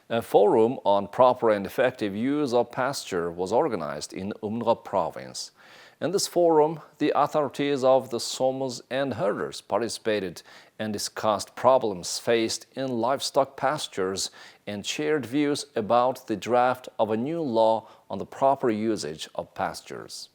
A forum on proper and effective use of pasture was organized in Umngop province. In this forum, the authorities of the Somos and herders participated and discussed problems faced in livestock pastures and shared views about the draft of a new law on the proper usage of pastures.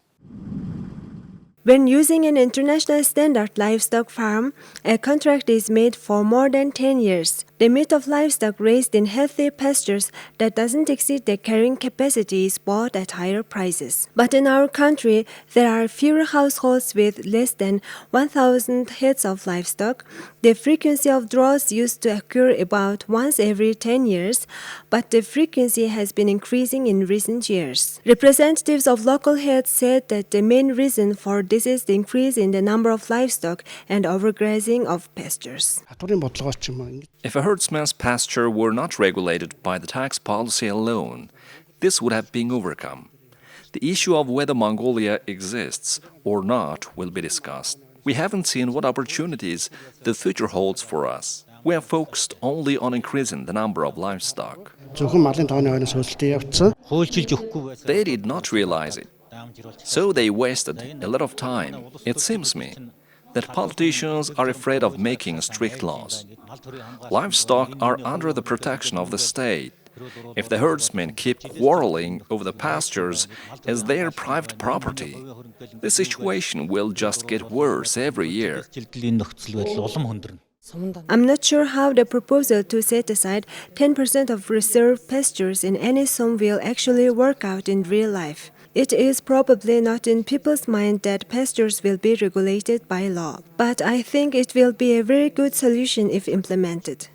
When using an international standard livestock farm, a contract is made for more than 10 years. The meat of livestock raised in healthy pastures that doesn't exceed their carrying capacity is bought at higher prices. But in our country, there are fewer households with less than 1,000 heads of livestock. The frequency of droughts used to occur about once every 10 years, but the frequency has been increasing in recent years. Representatives of local heads said that the main reason for this is the increase in the number of livestock and overgrazing of pastures. If a herdsman's pasture were not regulated by the tax policy alone, this would have been overcome. The issue of whether Mongolia exists or not will be discussed. We haven't seen what opportunities the future holds for us. We are focused only on increasing the number of livestock. They did not realize it. So they wasted a lot of time. It seems me that politicians are afraid of making strict laws. Livestock are under the protection of the state. If the herdsmen keep quarreling over the pastures as their private property, the situation will just get worse every year. I'm not sure how the proposal to set aside 10% of reserve pastures in any zone will actually work out in real life. It is probably not in people's mind that pastures will be regulated by law, but I think it will be a very good solution if implemented.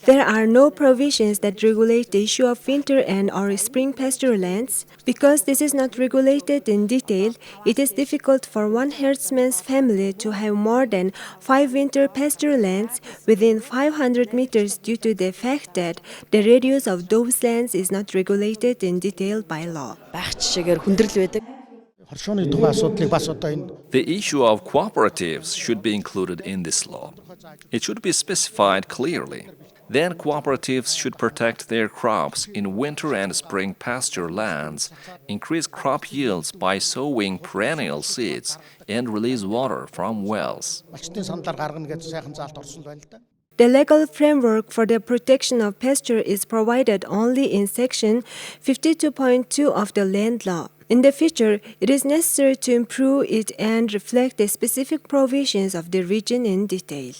There are no provisions that regulate the issue of winter and or spring pasture lands. Because this is not regulated in detail, it is difficult for one herdsman's family to have more than 5 winter pasture lands within 500 meters due to the fact that the radius of those lands is not regulated in detail by law. The issue of cooperatives should be included in this law. It should be specified clearly. Then cooperatives should protect their crops in winter and spring pasture lands, increase crop yields by sowing perennial seeds, and release water from wells. The legal framework for the protection of pasture is provided only in Section 52.2 of the Land Law. In the future, it is necessary to improve it and reflect the specific provisions of the region in detail.